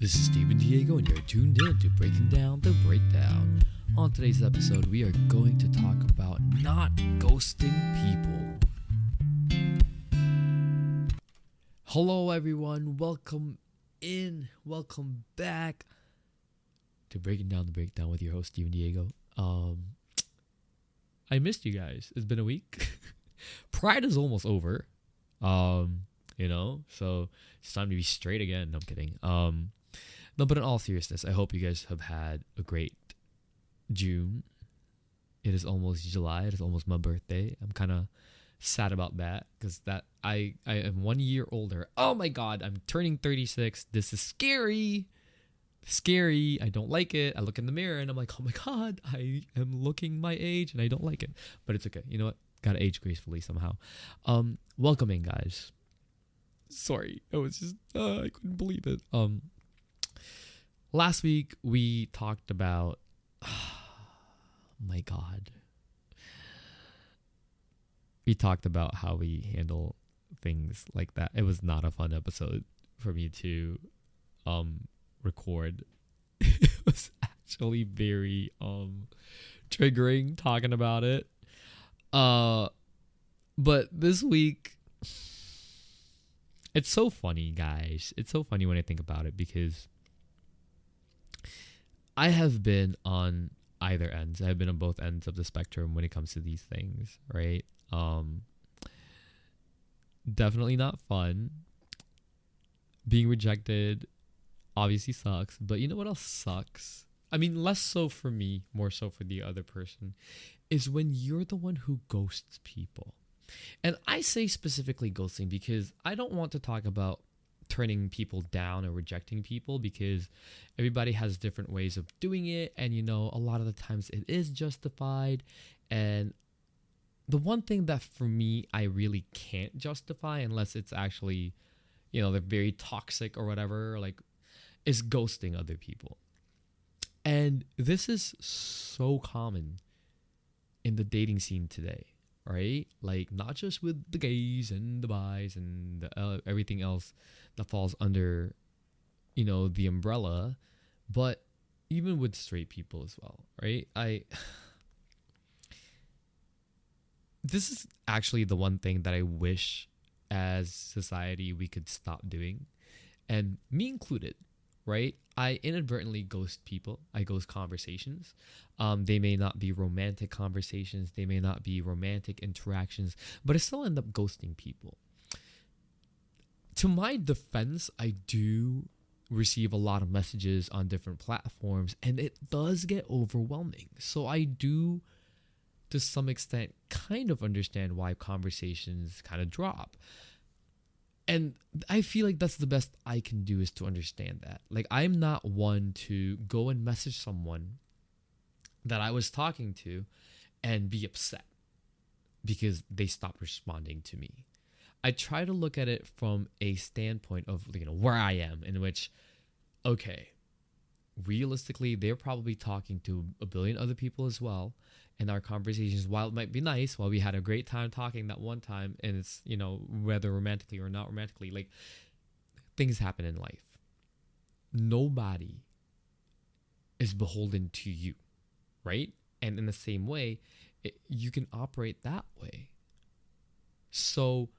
This is Steven Diego, and you're tuned in to Breaking Down the Breakdown. On today's episode, we are going to talk about not ghosting people. Hello, everyone. Welcome back to Breaking Down the Breakdown with your host, Steven Diego. I missed you guys. It's been a week. Pride is almost over. So it's time to be straight again. No, I'm kidding. No, but in all seriousness, I hope you guys have had a great June. It is almost July. It is almost my birthday. I'm kind of sad about that because I am 1 year older. Oh my God, I'm turning 36. This is scary. I don't like it. I look in the mirror and I'm like, oh my God, I am looking my age and I don't like it. But it's okay. You know what? Gotta age gracefully somehow. Welcome in, guys. Sorry, I was just I couldn't believe it. Last week we talked about my God. We talked about how we handle things like that. It was not a fun episode for me to record. It was actually very triggering talking about it. But this week, it's so funny, guys. It's so funny when I think about it because I have been on either ends. I have been on both ends of the spectrum when it comes to these things, right? Definitely not fun. Being rejected obviously sucks, but you know what else sucks? I mean, less so for me, more so for the other person, is when you're the one who ghosts people. And I say specifically ghosting because I don't want to talk about turning people down or rejecting people because everybody has different ways of doing it. And, a lot of the times it is justified. And the one thing that for me, I really can't justify unless it's actually, they're very toxic or whatever, is ghosting other people. And this is so common in the dating scene today, right? Not just with the gays and the bis and everything else that falls under, the umbrella, but even with straight people as well, right? This is actually the one thing that I wish as society we could stop doing, and me included, right? I inadvertently ghost people. I ghost conversations. They may not be romantic conversations. They may not be romantic interactions, but I still end up ghosting people. To my defense, I do receive a lot of messages on different platforms, and it does get overwhelming. So I do, to some extent, kind of understand why conversations kind of drop. And I feel like that's the best I can do is to understand that. I'm not one to go and message someone that I was talking to and be upset because they stopped responding to me. I try to look at it from a standpoint of, where I am, in which, okay, realistically, they're probably talking to a billion other people as well. And our conversations, while it might be nice, while we had a great time talking that one time, and it's, whether romantically or not romantically, things happen in life. Nobody is beholden to you, right? And in the same way, you can operate that way. So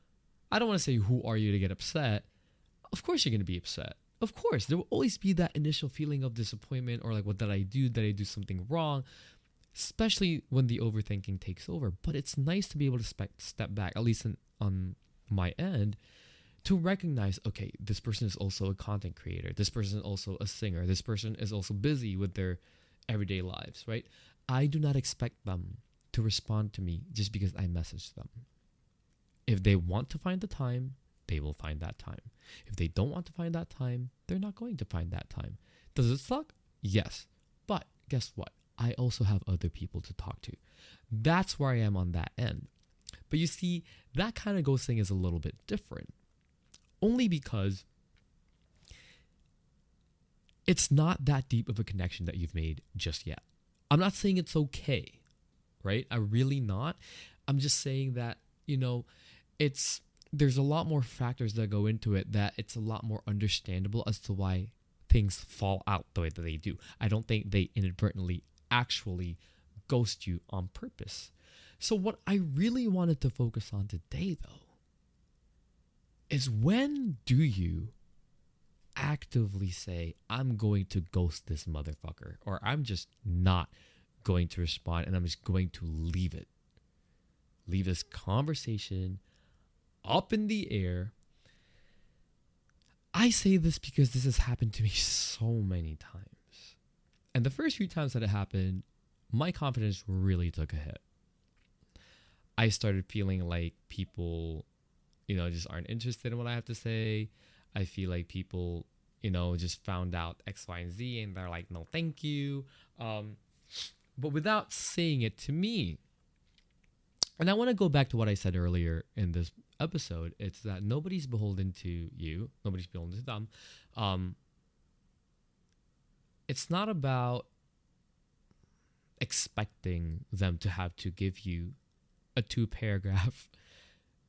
I don't want to say, who are you to get upset? Of course you're going to be upset. Of course, there will always be that initial feeling of disappointment or what did I do? Did I do something wrong? Especially when the overthinking takes over. But it's nice to be able to step back, at least on my end, to recognize, okay, this person is also a content creator. This person is also a singer. This person is also busy with their everyday lives, right? I do not expect them to respond to me just because I messaged them. If they want to find the time, they will find that time. If they don't want to find that time, they're not going to find that time. Does it suck? Yes. But guess what? I also have other people to talk to. That's where I am on that end. But you see, that kind of ghosting is a little bit different. Only because it's not that deep of a connection that you've made just yet. I'm not saying it's okay, right? I'm really not. I'm just saying that, there's a lot more factors that go into it, that it's a lot more understandable as to why things fall out the way that they do. I don't think they inadvertently actually ghost you on purpose. So what I really wanted to focus on today, though, is when do you actively say, I'm going to ghost this motherfucker, or I'm just not going to respond and I'm just going to leave it. Leave this conversation up in the air. I say this because this has happened to me so many times. And the first few times that it happened, my confidence really took a hit. I started feeling like people, just aren't interested in what I have to say. I feel like people, just found out X, Y, and Z and they're like, no, thank you. But without saying it to me. And I want to go back to what I said earlier in this episode. It's that nobody's beholden to you. Nobody's beholden to them. It's not about expecting them to have to give you a 2-paragraph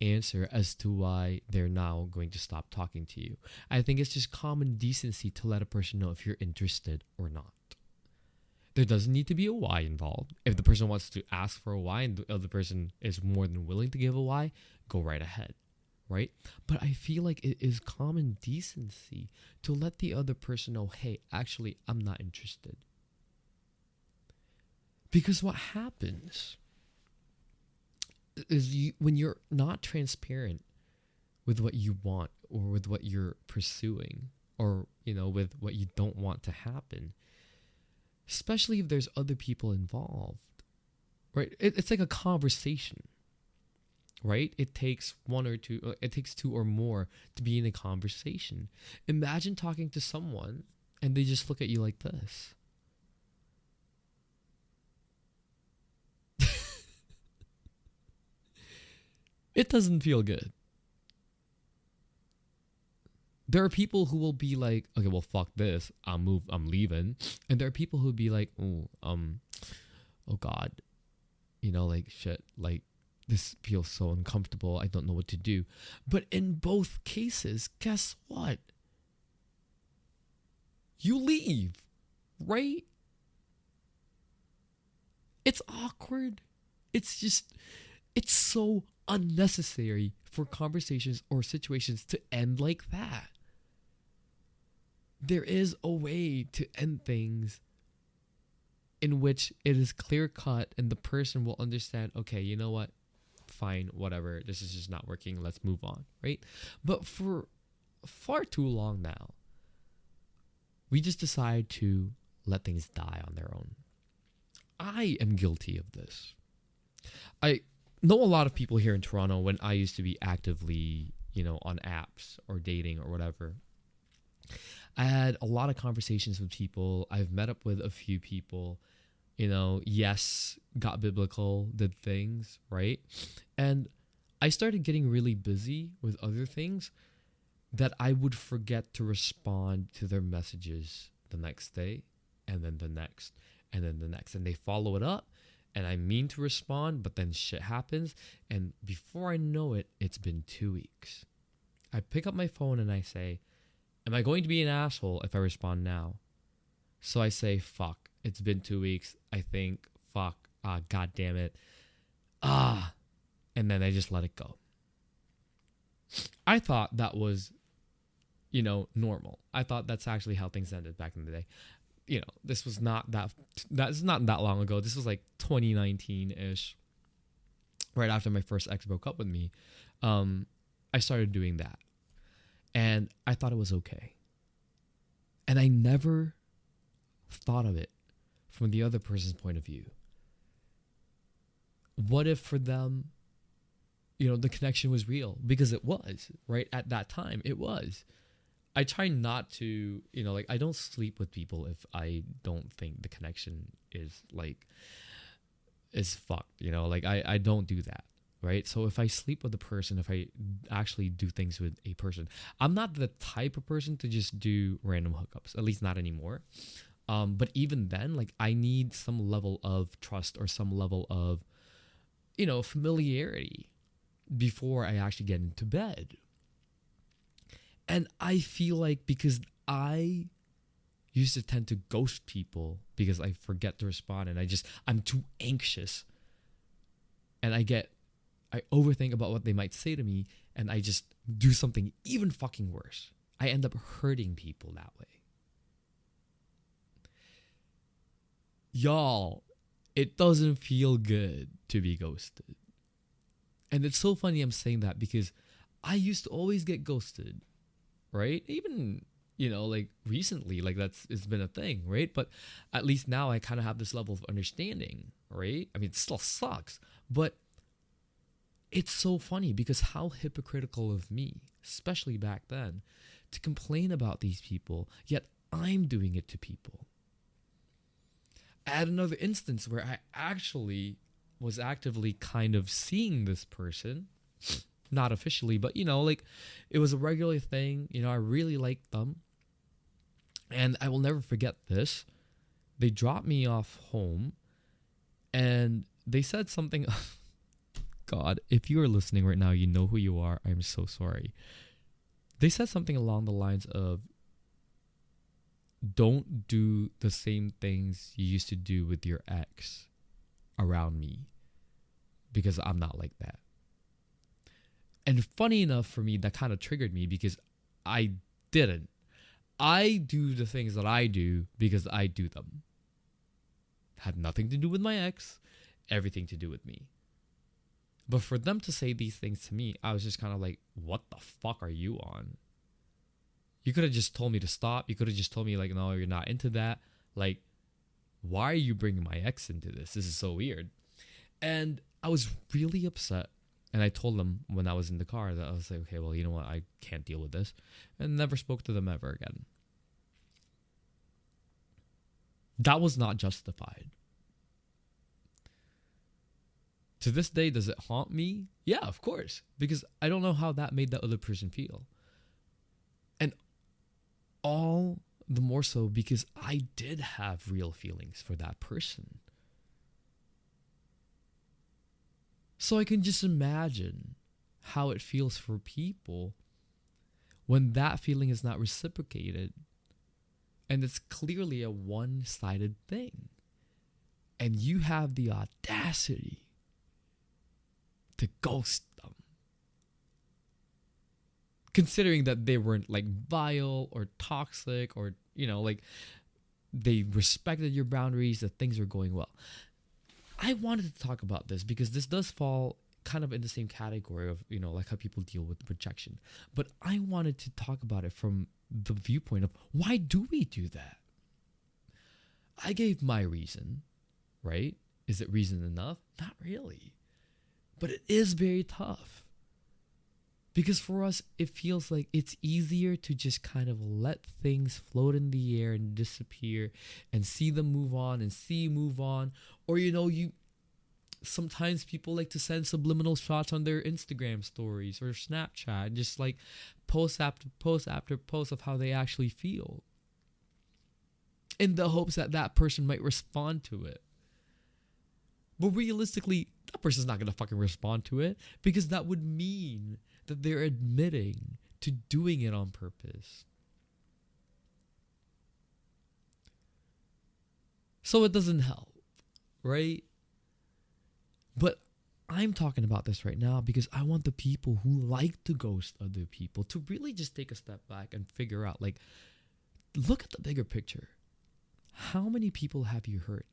answer as to why they're now going to stop talking to you. I think it's just common decency to let a person know if you're interested or not. There doesn't need to be a why involved. If the person wants to ask for a why and the other person is more than willing to give a why, go right ahead, right? But I feel like it is common decency to let the other person know, hey, actually, I'm not interested. Because what happens is when you're not transparent with what you want or with what you're pursuing or, with what you don't want to happen, especially if there's other people involved, right? It's like a conversation, right? It takes two or more to be in a conversation. Imagine talking to someone and they just look at you like this. It doesn't feel good. There are people who will be like, okay, well, fuck this. I'm leaving. And there are people who will be like, oh God, like shit, like this feels so uncomfortable. I don't know what to do. But in both cases, guess what? You leave, right? It's awkward. It's so unnecessary for conversations or situations to end like that. There is a way to end things in which it is clear cut and the person will understand, okay, you know what? Fine, whatever. This is just not working. Let's move on, right? But for far too long now, we just decide to let things die on their own. I am guilty of this. I know a lot of people here in Toronto when I used to be actively, on apps or dating or whatever. I had a lot of conversations with people. I've met up with a few people, yes, got biblical, did things, right? And I started getting really busy with other things that I would forget to respond to their messages the next day and then the next and then the next. And they follow it up. And I mean to respond, but then shit happens. And before I know it, it's been 2 weeks. I pick up my phone and I say, am I going to be an asshole if I respond now? So I say, fuck, it's been 2 weeks. I think, fuck, God damn it. And then I just let it go. I thought that was, normal. I thought that's actually how things ended back in the day. This was that's not that long ago. This was like 2019-ish. Right after my first ex broke up with me, I started doing that. And I thought it was okay. And I never thought of it from the other person's point of view. What if for them, the connection was real? Because it was, right? At that time, it was. I try not to, I don't sleep with people if I don't think the connection is fucked, I don't do that, right? So if I sleep with a person, if I actually do things with a person, I'm not the type of person to just do random hookups, at least not anymore. But even then, I need some level of trust or some level of, familiarity before I actually get into bed. And I feel like because I used to tend to ghost people because I forget to respond and I'm too anxious. And I overthink about what they might say to me, and I just do something even fucking worse. I end up hurting people that way. Y'all, it doesn't feel good to be ghosted. And it's so funny I'm saying that because I used to always get ghosted, right? Even, like recently, like it's been a thing, right? But at least now I kind of have this level of understanding, right? I mean, it still sucks, but it's so funny because how hypocritical of me, especially back then, to complain about these people, yet I'm doing it to people. I had another instance where I actually was actively kind of seeing this person, not officially, but like it was a regular thing. I really liked them. And I will never forget this. They dropped me off home and they said something. God, if you are listening right now, you know who you are. I'm so sorry. They said something along the lines of, don't do the same things you used to do with your ex around me because I'm not like that. And funny enough for me, that kind of triggered me because I didn't. I do the things that I do because I do them. Had nothing to do with my ex, everything to do with me. But for them to say these things to me, I was just kind of like, what the fuck are you on? You could have just told me to stop. You could have just told me, like, no, you're not into that. Like, why are you bringing my ex into this? This is so weird. And I was really upset. And I told them when I was in the car that I was like, okay, well, you know what? I can't deal with this. And never spoke to them ever again. That was not justified. To this day, does it haunt me? Yeah, of course. Because I don't know how that made that other person feel. And all the more so because I did have real feelings for that person. So I can just imagine how it feels for people when that feeling is not reciprocated. And it's clearly a one-sided thing. And you have the audacity to ghost them. Considering that they weren't like vile or toxic or, like they respected your boundaries, that things were going well. I wanted to talk about this because this does fall kind of in the same category of, like how people deal with rejection. But I wanted to talk about it from the viewpoint of why do we do that? I gave my reason, right? Is it reason enough? Not really. But it is very tough. Because for us, it feels like it's easier to just kind of let things float in the air and disappear and see them move on and see you move on. Or, sometimes people like to send subliminal shots on their Instagram stories or Snapchat and just like post after post after post of how they actually feel in the hopes that that person might respond to it. But realistically, that person's not going to fucking respond to it because that would mean that they're admitting to doing it on purpose. So it doesn't help, right? But I'm talking about this right now because I want the people who like to ghost other people to really just take a step back and figure out, like, look at the bigger picture. How many people have you hurt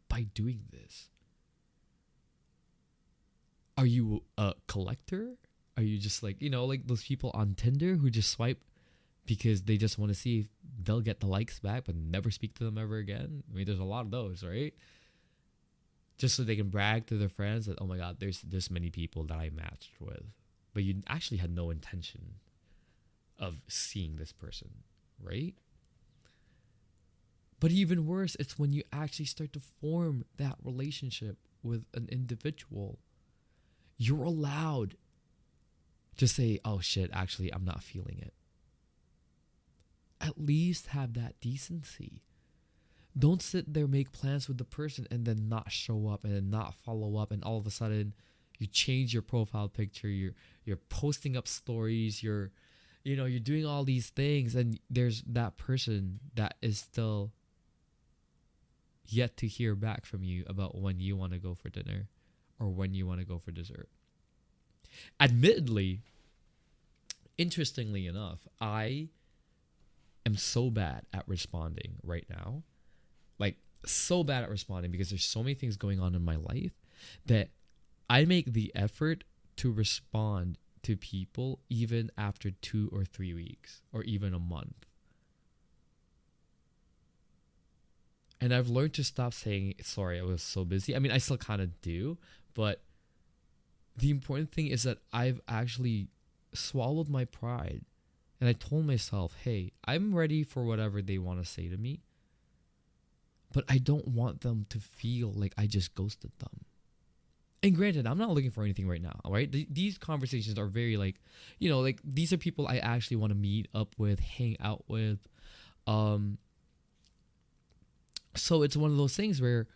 by doing this? Are you a collector? Are you just like, like those people on Tinder who just swipe because they just want to see if they'll get the likes back but never speak to them ever again? I mean, there's a lot of those, right? Just so they can brag to their friends that, oh my God, there's this many people that I matched with. But you actually had no intention of seeing this person, right? But even worse, it's when you actually start to form that relationship with an individual. You're allowed to say, oh shit, actually, I'm not feeling it. At least have that decency. Don't sit there, make plans with the person and then not show up and then not follow up, and all of a sudden you change your profile picture, you're posting up stories, you're you're doing all these things, and there's that person that is still yet to hear back from you about when you want to go for dinner or when you want to go for dessert. Admittedly, interestingly enough, I am so bad at responding right now. Like, so bad at responding because there's so many things going on in my life that I make the effort to respond to people even after 2 or 3 weeks or even a month. And I've learned to stop saying, sorry, I was so busy. I mean, I still kind of do, but the important thing is that I've actually swallowed my pride and I told myself, hey, I'm ready for whatever they want to say to me, but I don't want them to feel like I just ghosted them. And granted, I'm not looking for anything right now, right? These conversations are very like, these are people I actually want to meet up with, hang out with. So it's one of those things where,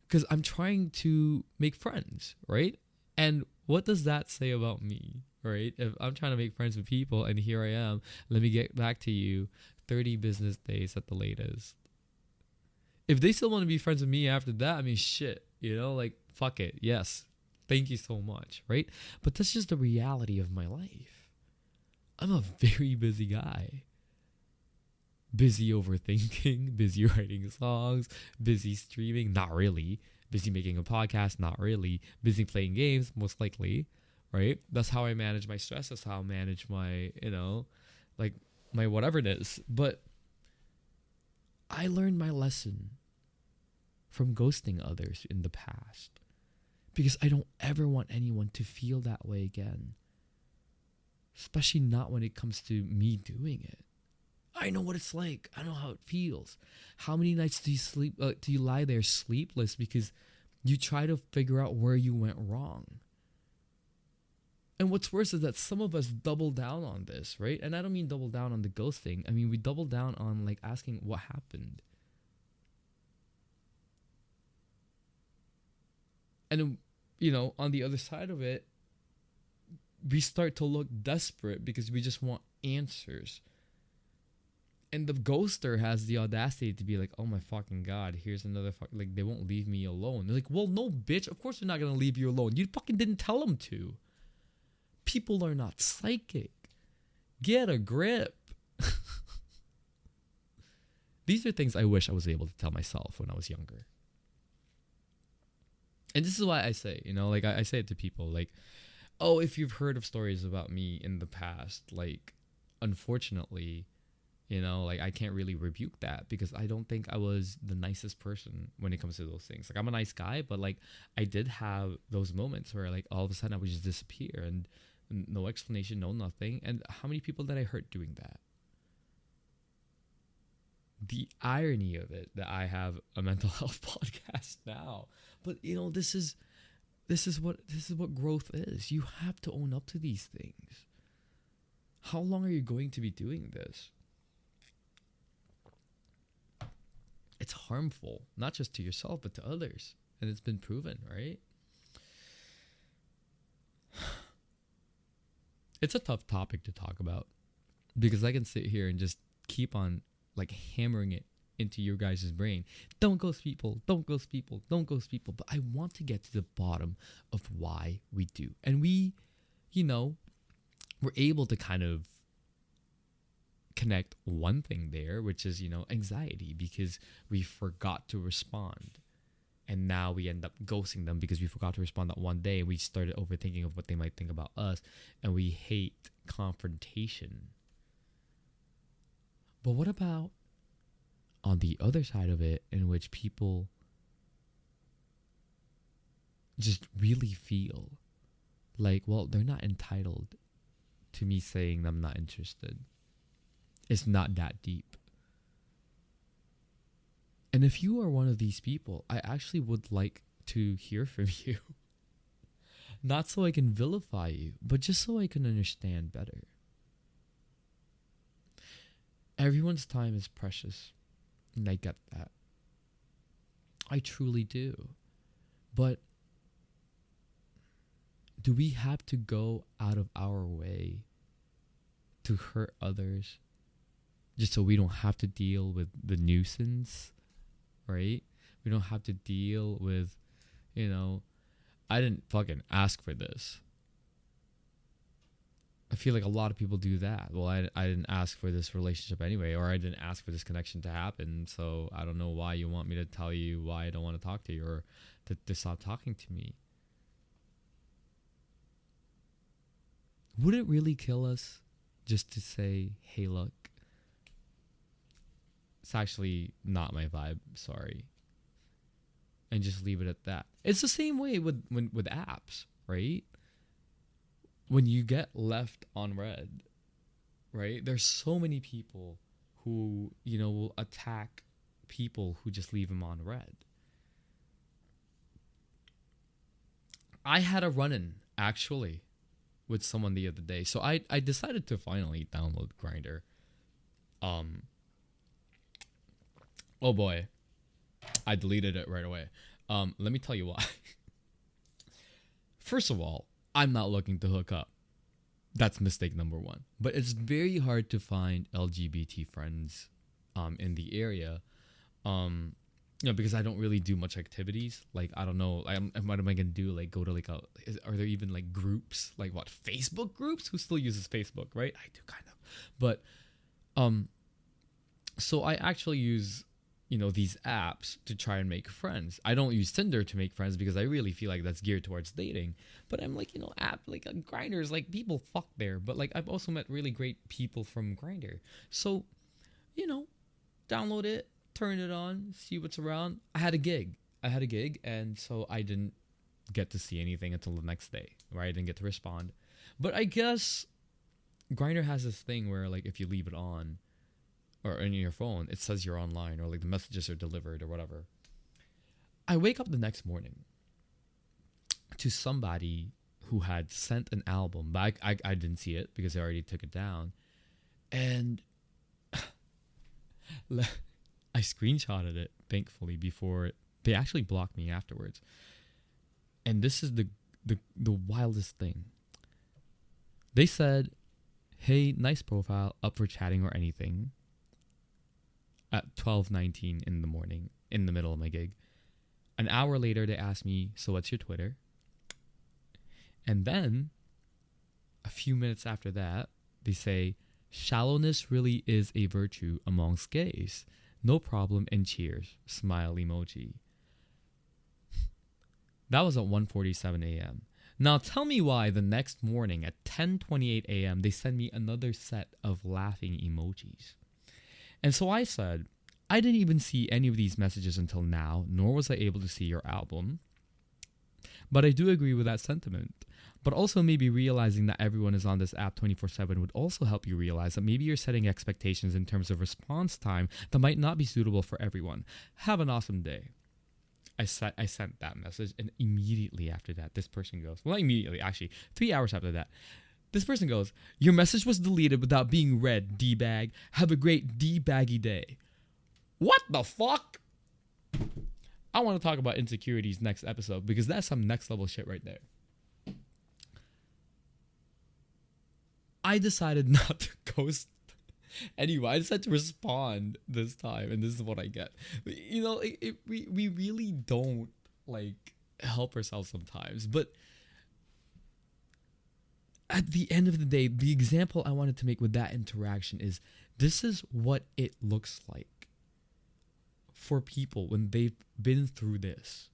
because I'm trying to make friends, right? And what does that say about me, right? If I'm trying to make friends with people and here I am, let me get back to you 30 business days at the latest. If they still want to be friends with me after that, I mean, shit, fuck it. Yes. Thank you so much, right? But that's just the reality of my life. I'm a very busy guy. Busy overthinking, busy writing songs, busy streaming, not really. Busy making a podcast, not really. Busy playing games, most likely, right? That's how I manage my stress. That's how I manage my, my whatever it is. But I learned my lesson from ghosting others in the past because I don't ever want anyone to feel that way again, especially not when it comes to me doing it. I know what it's like. I know how it feels. How many nights do you lie there sleepless because you try to figure out where you went wrong? And what's worse is that some of us double down on this, right? And I don't mean double down on the ghosting. I mean, we double down on like asking what happened. And, on the other side of it, we start to look desperate because we just want answers. And the ghoster has the audacity to be like, oh my fucking God, here's another they won't leave me alone. They're like, well, no, bitch, of course they're not going to leave you alone. You fucking didn't tell them to. People are not psychic. Get a grip. These are things I wish I was able to tell myself when I was younger. And this is why I say, I say it to people, like, oh, if you've heard of stories about me in the past, unfortunately, I can't really rebuke that because I don't think I was the nicest person when it comes to those things. I'm a nice guy, but I did have those moments where all of a sudden I would just disappear and no explanation, no nothing. And how many people did I hurt doing that? The irony of it that I have a mental health podcast now, but this is what growth is. You have to own up to these things. How long are you going to be doing this? It's harmful, not just to yourself, but to others. And it's been proven, right? It's a tough topic to talk about because I can sit here and just keep on hammering it into your guys' brain. Don't ghost people, don't ghost people, don't ghost people. But I want to get to the bottom of why we do. And we're able to kind of connect one thing there, which is, anxiety, because we forgot to respond. And now we end up ghosting them because we forgot to respond that one day. We started overthinking of what they might think about us. And we hate confrontation. But what about on the other side of it, in which people just really feel like, well, they're not entitled to me saying I'm not interested. It's not that deep. And if you are one of these people, I actually would like to hear from you. Not so I can vilify you, but just so I can understand better. Everyone's time is precious, and I get that. I truly do. But do we have to go out of our way to hurt others just so we don't have to deal with the nuisance, right? We don't have to deal with, I didn't fucking ask for this. I feel like a lot of people do that. Well, I didn't ask for this relationship anyway, or I didn't ask for this connection to happen, so I don't know why you want me to tell you why I don't want to talk to you or to stop talking to me. Would it really kill us just to say, hey, look, it's actually not my vibe, sorry. And just leave it at that. It's the same way with apps, right? When you get left on red, right? There's so many people who, will attack people who just leave them on red. I had a run-in, actually, with someone the other day. So I decided to finally download Grindr. Oh boy. I deleted it right away. Let me tell you why. First of all, I'm not looking to hook up. That's mistake number one. But it's very hard to find LGBT friends in the area. Because I don't really do much activities. Like, I don't know. What am I going to do? Like, go to are there even like groups? Like what? Facebook groups? Who still uses Facebook, right? I do kind of. But, so I actually use, these apps to try and make friends. I don't use Tinder to make friends because I really feel like that's geared towards dating. But I'm like, app like Grindr's like people fuck there. But like I've also met really great people from Grindr. So, download it, turn it on, see what's around. I had a gig, and so I didn't get to see anything until the next day, right? I didn't get to respond. But I guess Grindr has this thing where like if you leave it on, or in your phone, it says you're online, or like the messages are delivered or whatever. I wake up the next morning to somebody who had sent an album, but I didn't see it because I already took it down. And I screenshotted it, thankfully, before they actually blocked me afterwards. And this is the wildest thing. They said, hey, nice profile, up for chatting or anything. At 12:19 in the morning, in the middle of my gig. An hour later, they asked me, so what's your Twitter? And then, a few minutes after that, they say, shallowness really is a virtue amongst gays. No problem and cheers. Smile emoji. That was at 1:47 a.m. Now tell me why the next morning at 10:28 a.m. they send me another set of laughing emojis. And so I said, I didn't even see any of these messages until now, nor was I able to see your album. But I do agree with that sentiment. But also maybe realizing that everyone is on this app 24/7 would also help you realize that maybe you're setting expectations in terms of response time that might not be suitable for everyone. Have an awesome day. I sent that message, and immediately after that, this person goes, well, not immediately, actually, 3 hours after that, this person goes, your message was deleted without being read, D-bag. Have a great D-baggy day. What the fuck? I want to talk about insecurities next episode because that's some next level shit right there. I decided not to ghost anyway. I decided to respond this time, and this is what I get. We really don't like help ourselves sometimes, but at the end of the day, the example I wanted to make with that interaction is this is what it looks like for people when they've been through this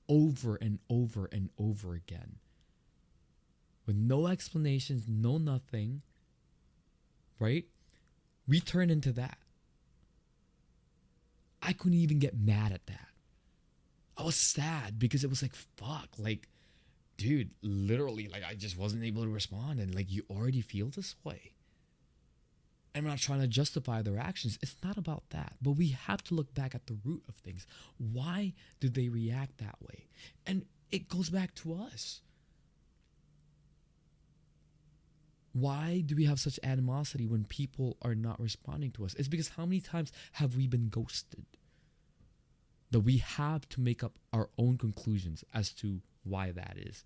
over and over and over again. With no explanations, no nothing, right? We turn into that. I couldn't even get mad at that. I was sad because it was like, fuck, like, dude, literally, like, I just wasn't able to respond. And like, you already feel this way. I'm not trying to justify their actions. It's not about that. But we have to look back at the root of things. Why do they react that way? And it goes back to us. Why do we have such animosity when people are not responding to us? It's because how many times have we been ghosted? That we have to make up our own conclusions as to why that is.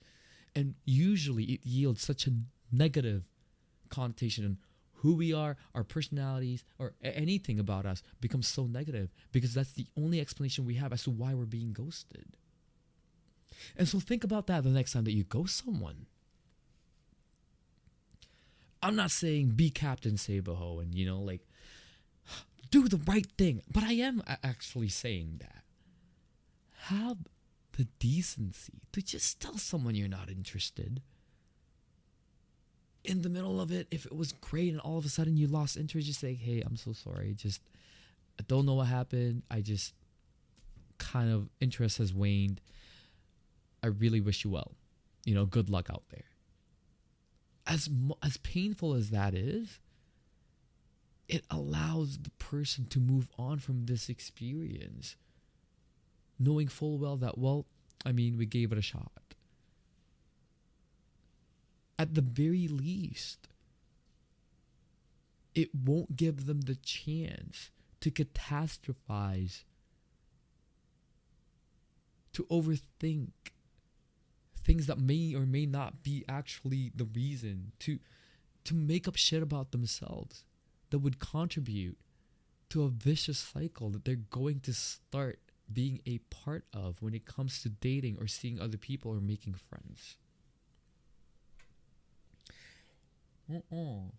And usually it yields such a negative connotation on who we are, our personalities, or anything about us becomes so negative because that's the only explanation we have as to why we're being ghosted. And so think about that the next time that you ghost someone. I'm not saying be Captain Save-A-Ho and, like, do the right thing. But I am actually saying that. Have the decency to just tell someone you're not interested. In the middle of it, if it was great and all of a sudden you lost interest, just say, hey, I'm so sorry. I don't know what happened. I just kind of interest has waned. I really wish you well. Good luck out there. As painful as that is, it allows the person to move on from this experience, knowing full well that, we gave it a shot. At the very least, it won't give them the chance to catastrophize, to overthink things that may or may not be actually the reason, to make up shit about themselves that would contribute to a vicious cycle that they're going to start being a part of when it comes to dating or seeing other people or making friends. And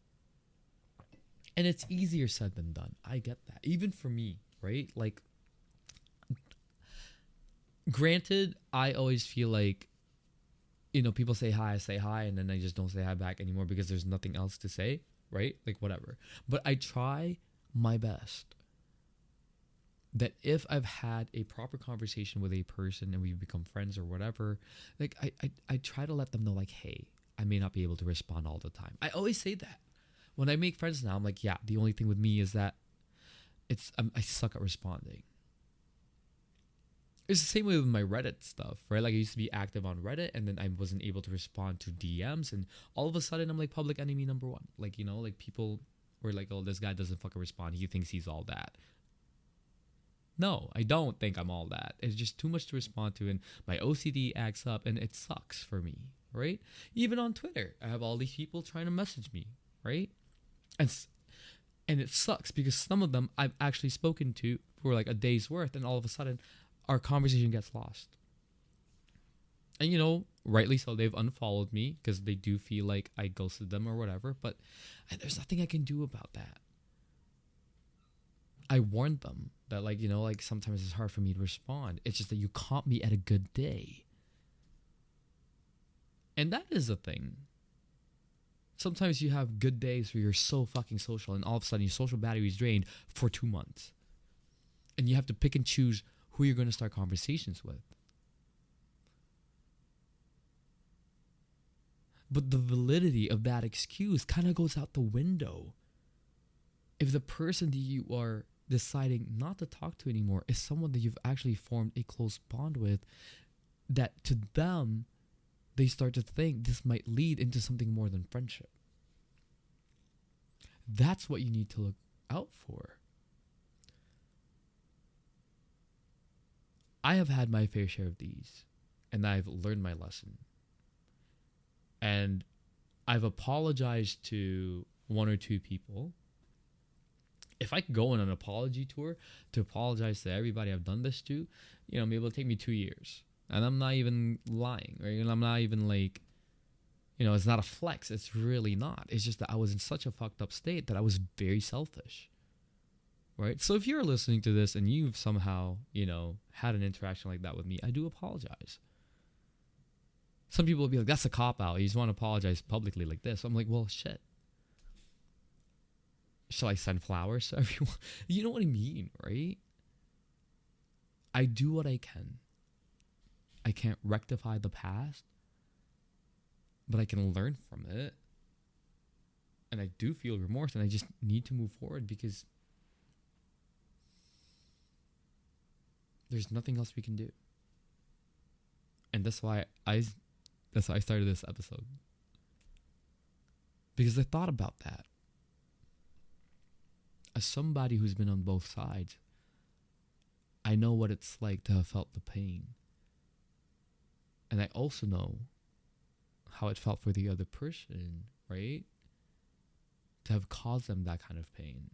it's easier said than done. I get that. Even for me, right? Like, granted, I always feel like, people say hi, I say hi, and then I just don't say hi back anymore because there's nothing else to say, right? Like, whatever. But I try my best that if I've had a proper conversation with a person and we've become friends or whatever, like, I try to let them know, like, hey, I may not be able to respond all the time. I always say that. When I make friends now, I'm like, yeah, the only thing with me is that I suck at responding. It's the same way with my Reddit stuff, right? Like, I used to be active on Reddit, and then I wasn't able to respond to DMs, and all of a sudden, I'm like public enemy number one. Like, like people were like, oh, this guy doesn't fucking respond. He thinks he's all that. No, I don't think I'm all that. It's just too much to respond to, and my OCD acts up, and it sucks for me, right? Even on Twitter, I have all these people trying to message me, right? And it sucks because some of them I've actually spoken to for like a day's worth, and all of a sudden, our conversation gets lost. And rightly so, they've unfollowed me because they do feel like I ghosted them or whatever, but there's nothing I can do about that. I warned them that, like, sometimes it's hard for me to respond. It's just that you caught me at a good day. And that is a thing. Sometimes you have good days where you're so fucking social, and all of a sudden your social battery is drained for 2 months. And you have to pick and choose who you're going to start conversations with. But the validity of that excuse kind of goes out the window. If the person that you are deciding not to talk to anymore is someone that you've actually formed a close bond with, that to them, they start to think this might lead into something more than friendship. That's what you need to look out for. I have had my fair share of these, and I've learned my lesson. And I've apologized to 1 or 2 people. If I could go on an apology tour to apologize to everybody I've done this to, maybe it'll take me 2 years. And I'm not even lying, right? I'm not even like, it's not a flex. It's really not. It's just that I was in such a fucked up state that I was very selfish, right? So if you're listening to this and you've somehow, had an interaction like that with me, I do apologize. Some people will be like, that's a cop-out. You just want to apologize publicly like this. I'm like, well, shit. Shall I send flowers to everyone? You know what I mean, right? I do what I can. I can't rectify the past, but I can learn from it. And I do feel remorse, and I just need to move forward because there's nothing else we can do. And that's why I started this episode. Because I thought about that. As somebody who's been on both sides, I know what it's like to have felt the pain. And I also know how it felt for the other person, right? to have caused them that kind of pain.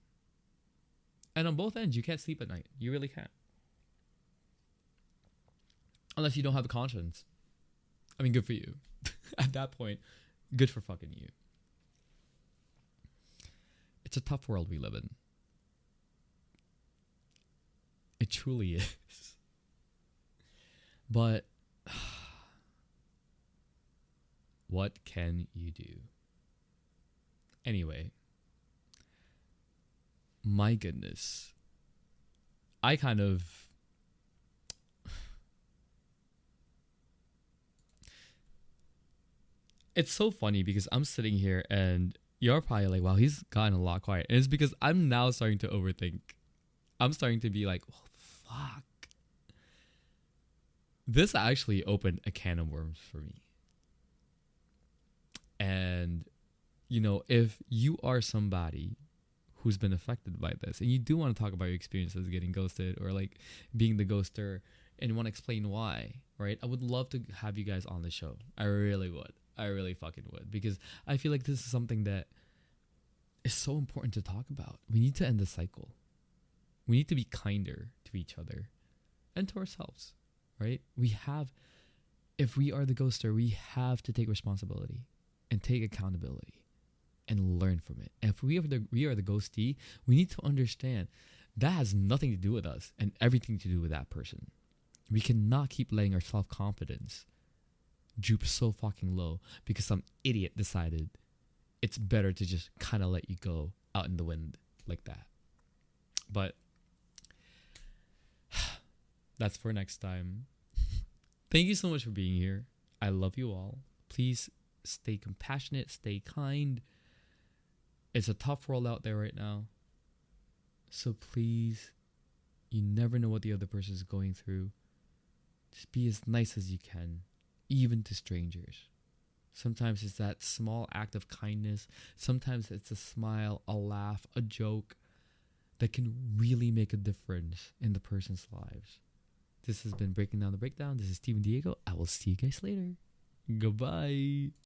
And on both ends, you can't sleep at night. You really can't. Unless you don't have a conscience. I mean, good for you. At that point, good for fucking you. It's a tough world we live in. It truly is. But what can you do? Anyway, my goodness. I kind of... It's so funny because I'm sitting here and you're probably like, wow, he's gotten a lot quiet. And it's because I'm now starting to overthink. I'm starting to be like, oh, fuck. This actually opened a can of worms for me. And, you know, if you are somebody who's been affected by this and you do want to talk about your experiences getting ghosted or like being the ghoster and want to explain why, right? I would love to have you guys on the show. I really would. I really fucking would. Because I feel like this is something that is so important to talk about. We need to end the cycle. We need to be kinder to each other and to ourselves, right? We have, if we are the ghoster, we have to take responsibility and take accountability and learn from it. And if we are the ghostee, we need to understand that has nothing to do with us and everything to do with that person. We cannot keep letting our self-confidence droop so fucking low because some idiot decided it's better to just kind of let you go out in the wind like that. But that's for next time. Thank you so much for being here. I love you all. Please stay compassionate, stay kind. It's a tough world out there right now. So please, you never know what the other person is going through. Just be as nice as you can, even to strangers. Sometimes it's that small act of kindness. Sometimes it's a smile, a laugh, a joke that can really make a difference in the person's lives. This has been Breaking Down the Breakdown. This is Steven Diego. I will see you guys later. Goodbye.